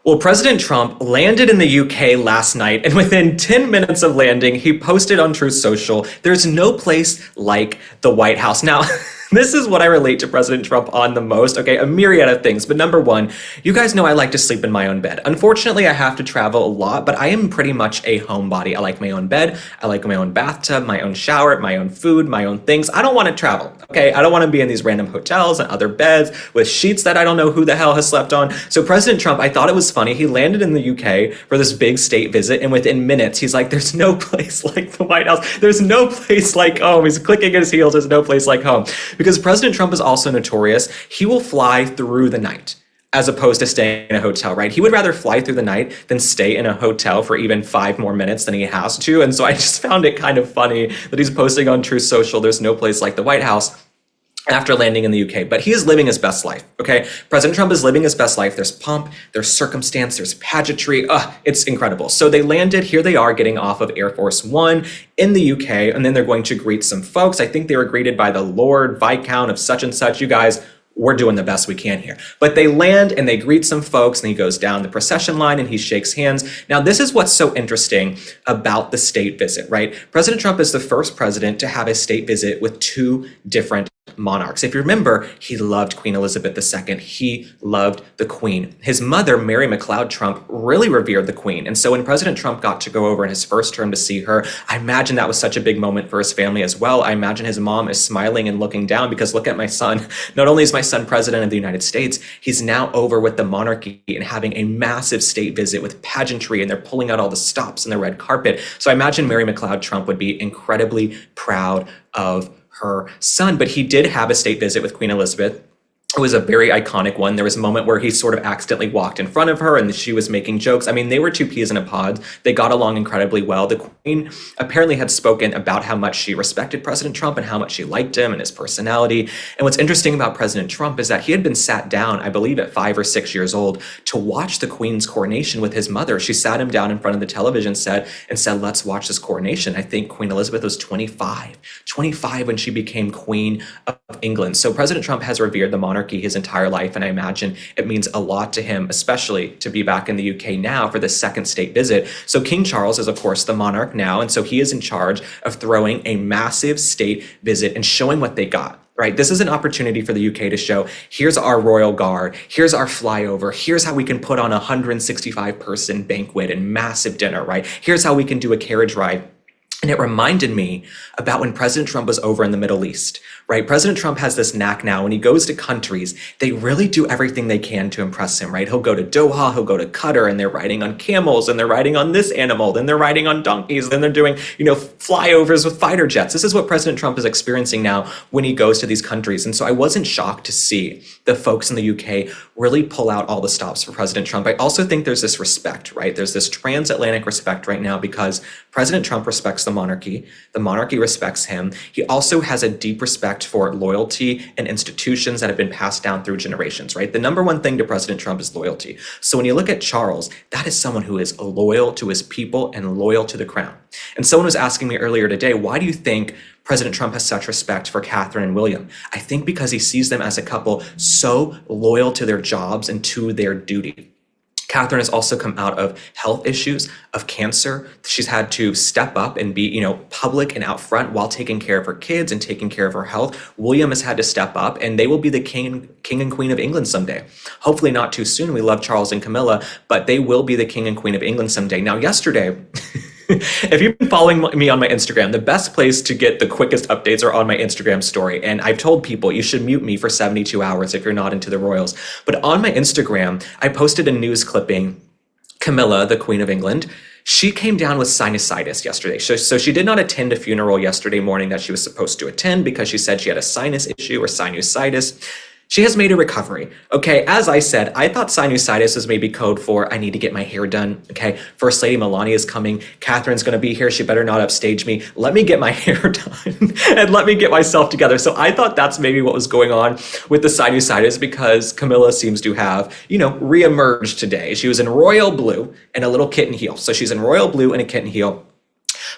Well, President Trump landed in the UK last night, and within 10 minutes of landing, he posted on Truth Social, "There's no place like the White House." Now, this is what I relate to President Trump on the most, okay? A myriad of things. But number one, you guys know I like to sleep in my own bed. Unfortunately, I have to travel a lot, but I am pretty much a homebody. I like my own bed. I like my own bathtub, my own shower, my own food, my own things. I don't want to travel, okay? I don't want to be in these random hotels and other beds with sheets that I don't know who the hell has slept on. So President Trump, I thought it was funny. He landed in the UK for this big state visit, and within minutes, he's like, "There's no place like the White House. There's no place like home." He's clicking his heels. "There's no place like home." Because President Trump is also notorious. He will fly through the night as opposed to staying in a hotel, right? He would rather fly through the night than stay in a hotel for even 5 more minutes than he has to. And so I just found it kind of funny that he's posting on Truth Social, "There's no place like the White House," after landing in the UK. But he is living his best life, okay? President Trump is living his best life. There's pomp, there's circumstance, there's pageantry. It's incredible. So they landed, here they are getting off of Air Force One in the UK, and then they're going to greet some folks. I think they were greeted by the Lord Viscount of such and such. You guys, we're doing the best we can here. But they land and they greet some folks, and he goes down the procession line and he shakes hands. Now, this is what's so interesting about the state visit, right? President Trump is the first president to have a state visit with 2 different monarchs. If you remember, he loved Queen Elizabeth II. He loved the Queen. His mother, Mary McLeod Trump, really revered the Queen. And so when President Trump got to go over in his first term to see her, I imagine that was such a big moment for his family as well. I imagine his mom is smiling and looking down because look at my son. Not only is my son president of the United States, he's now over with the monarchy and having a massive state visit with pageantry, and they're pulling out all the stops and the red carpet. So I imagine Mary McLeod Trump would be incredibly proud of her son. But he did have a state visit with Queen Elizabeth. It was a very iconic one. There was a moment where he sort of accidentally walked in front of her and she was making jokes. I mean, they were 2 peas in a pod. They got along incredibly well. The Queen apparently had spoken about how much she respected President Trump and how much she liked him and his personality. And what's interesting about President Trump is that he had been sat down, I believe at 5 or 6 years old, to watch the Queen's coronation with his mother. She sat him down in front of the television set and said, "Let's watch this coronation." I think Queen Elizabeth was 25 when she became Queen of England. So President Trump has revered the monarchy his entire life, and I imagine it means a lot to him, especially to be back in the UK now for the second state visit. So King Charles is, of course, the monarch now, and so he is in charge of throwing a massive state visit and showing what they got. Right? This is an opportunity for the UK to show, here's our royal guard, here's our flyover, here's how we can put on a 165-person banquet and massive dinner, right? Here's how we can do a carriage ride. And it reminded me about when President Trump was over in the Middle East, right? President Trump has this knack now. When he goes to countries, they really do everything they can to impress him, right? He'll go to Doha, he'll go to Qatar, and they're riding on camels, and they're riding on this animal, then they're riding on donkeys, then they're doing, flyovers with fighter jets. This is what President Trump is experiencing now when he goes to these countries. And so I wasn't shocked to see the folks in the UK really pull out all the stops for President Trump. I also think there's this respect, right? There's this transatlantic respect right now because President Trump respects the monarchy respects him. He also has a deep respect for loyalty and institutions that have been passed down through generations, right? The number one thing to President Trump is loyalty. So when you look at Charles, that is someone who is loyal to his people and loyal to the crown. And someone was asking me earlier today, why do you think President Trump has such respect for Catherine and William? I think because he sees them as a couple so loyal to their jobs and to their duty. Catherine has also come out of health issues, of cancer. She's had to step up and be, public and out front while taking care of her kids and taking care of her health. William has had to step up, and they will be the king and queen of England someday. Hopefully not too soon. We love Charles and Camilla, but they will be the king and queen of England someday. Now, yesterday, if you've been following me on my Instagram, the best place to get the quickest updates are on my Instagram story. And I've told people you should mute me for 72 hours if you're not into the royals. But on my Instagram, I posted a news clipping. Camilla, the Queen of England, she came down with sinusitis yesterday. So she did not attend a funeral yesterday morning that she was supposed to attend because she said she had a sinus issue or sinusitis. She has made a recovery. Okay, as I said, I thought sinusitis was maybe code for I need to get my hair done. Okay, First Lady Melania is coming. Catherine's going to be here. She better not upstage me. Let me get my hair done and let me get myself together. So I thought that's maybe what was going on with the sinusitis because Camilla seems to have, reemerged today. She was in royal blue and a little kitten heel. So she's in royal blue and a kitten heel.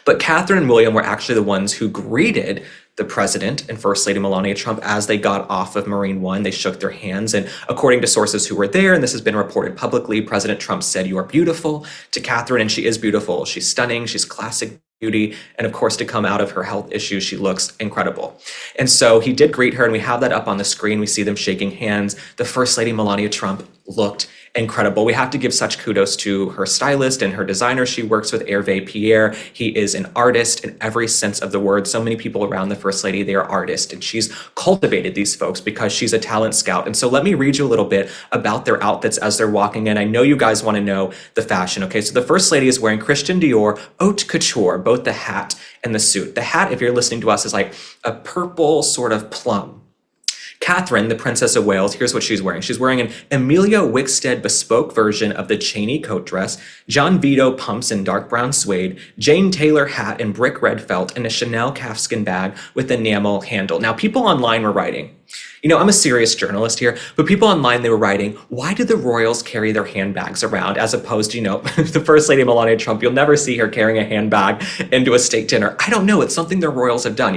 But Catherine and William were actually the ones who greeted the president and First Lady Melania Trump as they got off of Marine One. They shook their hands. And according to sources who were there, and this has been reported publicly, President Trump said, "You are beautiful," to Catherine, and she is beautiful. She's stunning. She's classic beauty. And of course, to come out of her health issues, she looks incredible. And so he did greet her, and we have that up on the screen. We see them shaking hands. The First Lady Melania Trump looked incredible. We have to give such kudos to her stylist and her designer. She works with Hervé Pierre. He is an artist in every sense of the word. So many people around the First Lady, they are artists, and she's cultivated these folks because she's a talent scout. And so let me read you a little bit about their outfits as they're walking in. I know you guys want to know the fashion. Okay, so the First Lady is wearing Christian Dior haute couture, both the hat and the suit. The hat, if you're listening to us, is like a purple sort of plum. Catherine, the Princess of Wales, here's what she's wearing. She's wearing an Amelia Wickstead bespoke version of the Cheney coat dress, John Vito pumps in dark brown suede, Jane Taylor hat in brick red felt, and a Chanel calfskin bag with enamel handle. Now, people online were writing, I'm a serious journalist here, but people online, they were writing, why do the royals carry their handbags around as opposed to, the First Lady Melania Trump? You'll never see her carrying a handbag into a state dinner. I don't know. It's something the royals have done.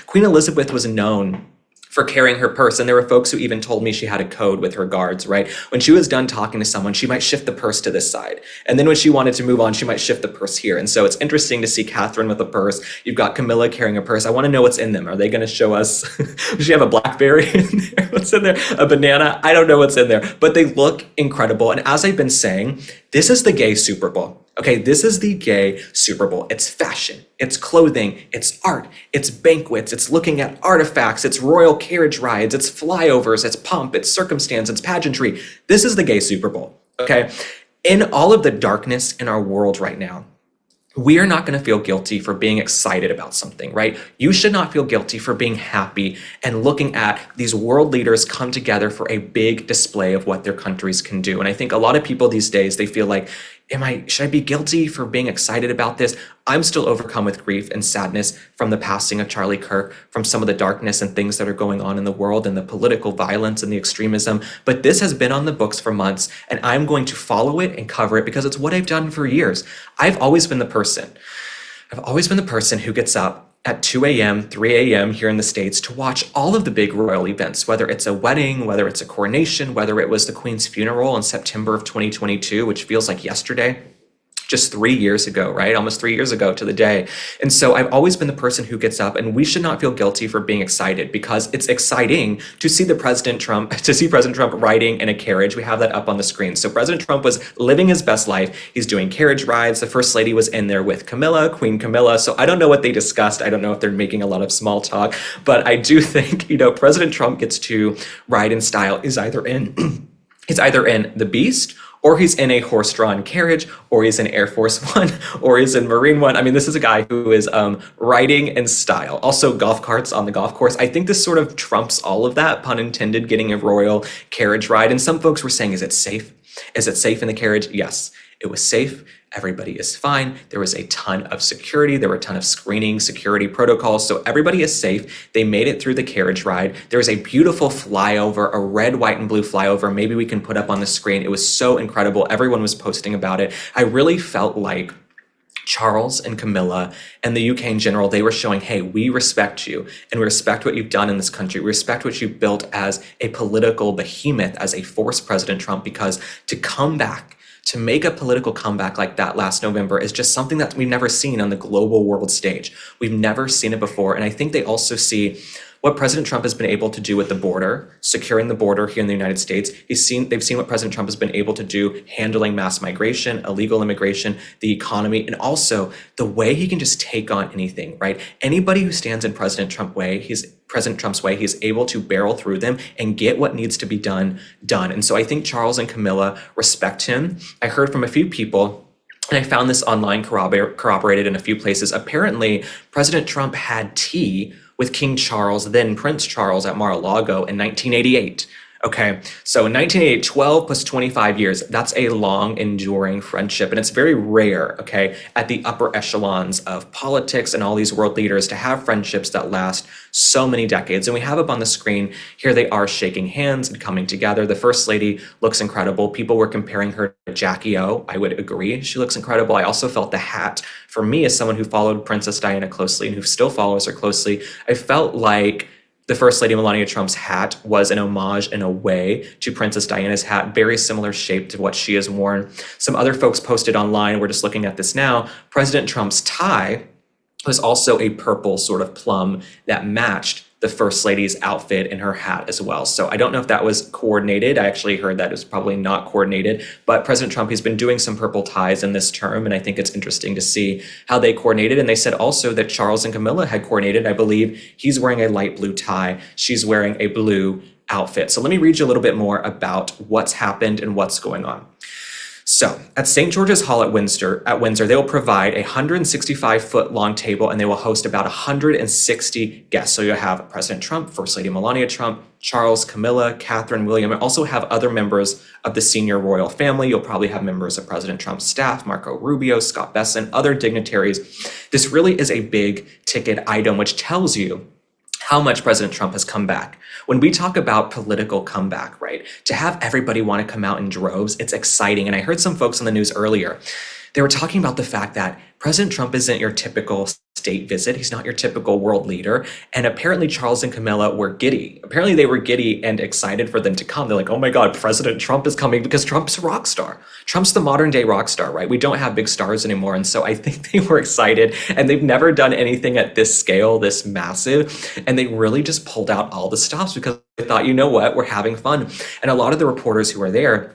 Queen Elizabeth was known for carrying her purse. And there were folks who even told me she had a code with her guards, right? When she was done talking to someone, she might shift the purse to this side. And then when she wanted to move on, she might shift the purse here. And so it's interesting to see Catherine with a purse. You've got Camilla carrying a purse. I want to know what's in them. Are they going to show us? Does she have a blackberry in there? What's in there? A banana? I don't know what's in there, but they look incredible. And as I've been saying, this is the gay Super Bowl. Okay, this is the gay Super Bowl. It's fashion, it's clothing, it's art, it's banquets, it's looking at artifacts, it's royal carriage rides, it's flyovers, it's pomp, it's circumstance, it's pageantry. This is the gay Super Bowl, okay? In all of the darkness in our world right now, we are not going to feel guilty for being excited about something, right? You should not feel guilty for being happy and looking at these world leaders come together for a big display of what their countries can do. And I think a lot of people these days, they feel like, should I be guilty for being excited about this? I'm still overcome with grief and sadness from the passing of Charlie Kirk, from some of the darkness and things that are going on in the world and the political violence and the extremism. But this has been on the books for months, and I'm going to follow it and cover it because it's what I've done for years. I've always been the person who gets up at 2 a.m., 3 a.m. here in the States to watch all of the big royal events, whether it's a wedding, whether it's a coronation, whether it was the Queen's funeral in September of 2022, which feels like yesterday. Just 3 years ago, right? Almost 3 years ago to the day. And so I've always been the person who gets up, and we should not feel guilty for being excited because it's exciting to see President Trump riding in a carriage. We have that up on the screen. So President Trump was living his best life. He's doing carriage rides. The First Lady was in there with Queen Camilla. So I don't know what they discussed. I don't know if they're making a lot of small talk, but I do think, President Trump gets to ride in style. He's either in the Beast, or he's in a horse-drawn carriage, or he's in Air Force One, or he's in Marine One. I mean, this is a guy who is riding in style. Also, golf carts on the golf course. I think this sort of trumps all of that, pun intended, getting a royal carriage ride. And some folks were saying, is it safe? Is it safe in the carriage? Yes, it was safe. Everybody is fine. There was a ton of security. There were a ton of screening, security protocols. So everybody is safe. They made it through the carriage ride. There was a beautiful flyover, a red, white, and blue flyover. Maybe we can put up on the screen. It was so incredible. Everyone was posting about it. I really felt like Charles and Camilla and the UK in general, they were showing, hey, we respect you and we respect what you've done in this country. We respect what you've built as a political behemoth, as a force, President Trump, because to come back, to make a political comeback like that last November is just something that we've never seen on the global world stage. We've never seen it before. And I think they also see what President Trump has been able to do with the border, securing the border here in the United States. They've seen what President Trump has been able to do handling mass migration, illegal immigration, the economy, and also the way he can just take on anything, right? Anybody who stands in President Trump's way, he's able to barrel through them and get what needs to be done. And so I think Charles and Camilla respect him. I heard from a few people, and I found this online corroborated in a few places. Apparently, President Trump had tea with King Charles, then Prince Charles, at Mar-a-Lago in 1988. Okay, so in 1988, 12 plus 25 years, that's a long, enduring friendship. And it's very rare, okay, at the upper echelons of politics and all these world leaders to have friendships that last so many decades. And we have up on the screen, here they are shaking hands and coming together. The First Lady looks incredible. People were comparing her to Jackie O. I would agree. She looks incredible. I also felt the hat, for me, as someone who followed Princess Diana closely and who still follows her closely, I felt like the First Lady Melania Trump's hat was an homage in a way to Princess Diana's hat, very similar shape to what she has worn. Some other folks posted online, we're just looking at this now, President Trump's tie was also a purple sort of plum that matched the First Lady's outfit and her hat as well. So I don't know if that was coordinated. I actually heard that it was probably not coordinated, but President Trump, he's been doing some purple ties in this term, and I think it's interesting to see how they coordinated. And they said also that Charles and Camilla had coordinated. I believe he's wearing a light blue tie. She's wearing a blue outfit. So let me read you a little bit more about what's happened and what's going on. So at St. George's Hall at Windsor, they will provide a 165-foot long table, and they will host about 160 guests. So you'll have President Trump, First Lady Melania Trump, Charles, Camilla, Catherine, William, and also have other members of the senior royal family. You'll probably have members of President Trump's staff, Marco Rubio, Scott Bessent, other dignitaries. This really is a big ticket item, which tells you how much President Trump has come back. When we talk about political comeback, right, to have everybody want to come out in droves, it's exciting. And I heard some folks on the news earlier, they were talking about the fact that President Trump isn't your typical state visit. He's not your typical world leader. And apparently Charles and Camilla were giddy. Apparently they were giddy and excited for them to come. They're like, oh my God, President Trump is coming, because Trump's a rock star. Trump's the modern day rock star, right? We don't have big stars anymore. And so I think they were excited, and they've never done anything at this scale, this massive. And they really just pulled out all the stops because they thought, you know what, we're having fun. And a lot of the reporters who are there,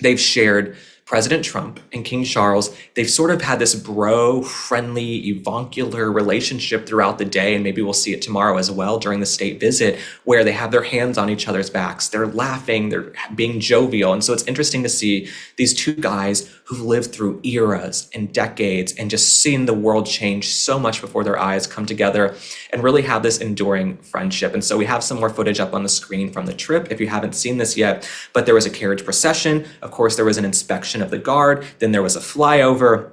they've shared President Trump and King Charles, they've sort of had this bro-friendly, avuncular relationship throughout the day, and maybe we'll see it tomorrow as well during the state visit, where they have their hands on each other's backs. They're laughing, they're being jovial. And so it's interesting to see these two guys who've lived through eras and decades and just seen the world change so much before their eyes come together and really have this enduring friendship. And so we have some more footage up on the screen from the trip if you haven't seen this yet. But there was a carriage procession. Of course, there was an inspection of the guard. Then there was a flyover.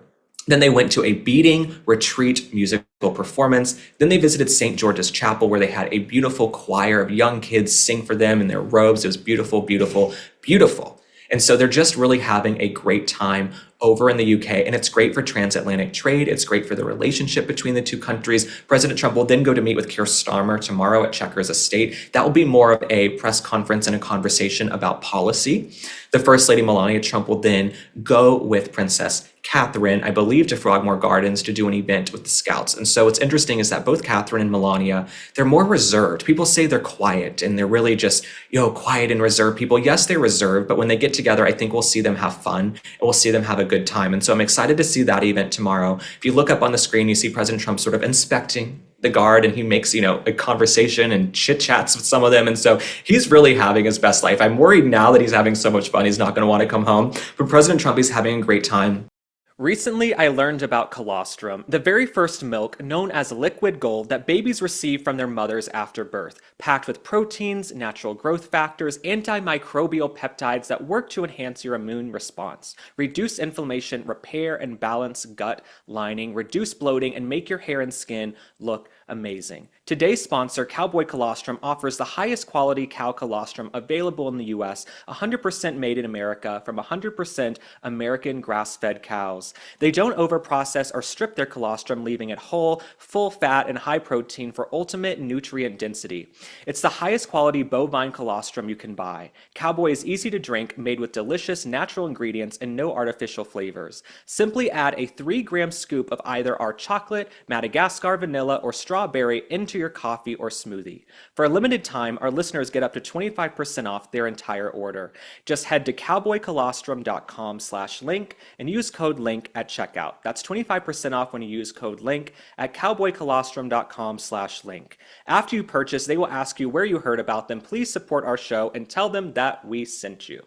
Then they went to a beading retreat musical performance. Then they visited St. George's Chapel, where they had a beautiful choir of young kids sing for them in their robes. It was beautiful, beautiful, beautiful. And so they're just really having a great time over in the UK, and it's great for transatlantic trade. It's great for the relationship between the two countries. President Trump will then go to meet with Keir Starmer tomorrow at Chequers Estate. That will be more of a press conference and a conversation about policy. The First Lady Melania Trump will then go with Princess Catherine, I believe, to Frogmore Gardens to do an event with the Scouts. And so what's interesting is that both Catherine and Melania, they're more reserved. People say they're quiet, and they're really just, quiet and reserved people. Yes, they're reserved, but when they get together, I think we'll see them have fun, and we'll see them have a good time. And so I'm excited to see that event tomorrow. If you look up on the screen, you see President Trump sort of inspecting the guard, and he makes, a conversation and chit chats with some of them. And so he's really having his best life. I'm worried now that he's having so much fun, he's not going to want to come home. But President Trump is having a great time. Recently, I learned about colostrum, the very first milk known as liquid gold that babies receive from their mothers after birth, packed with proteins, natural growth factors, antimicrobial peptides that work to enhance your immune response, reduce inflammation, repair and balance gut lining, reduce bloating, and make your hair and skin look amazing. Today's sponsor, Cowboy Colostrum, offers the highest quality cow colostrum available in the US, 100% made in America from 100% American grass-fed cows. They don't overprocess or strip their colostrum, leaving it whole, full fat, and high protein for ultimate nutrient density. It's the highest quality bovine colostrum you can buy. Cowboy is easy to drink, made with delicious natural ingredients and no artificial flavors. Simply add a 3-gram scoop of either our chocolate, Madagascar vanilla, or strawberry into your coffee or smoothie. For a limited time, our listeners get up to 25% off their entire order. Just head to cowboycolostrum.com/link and use code LINK at checkout. That's 25% off when you use code LINK at cowboycolostrum.com/link. After you purchase, they will ask you where you heard about them. Please support our show and tell them that we sent you.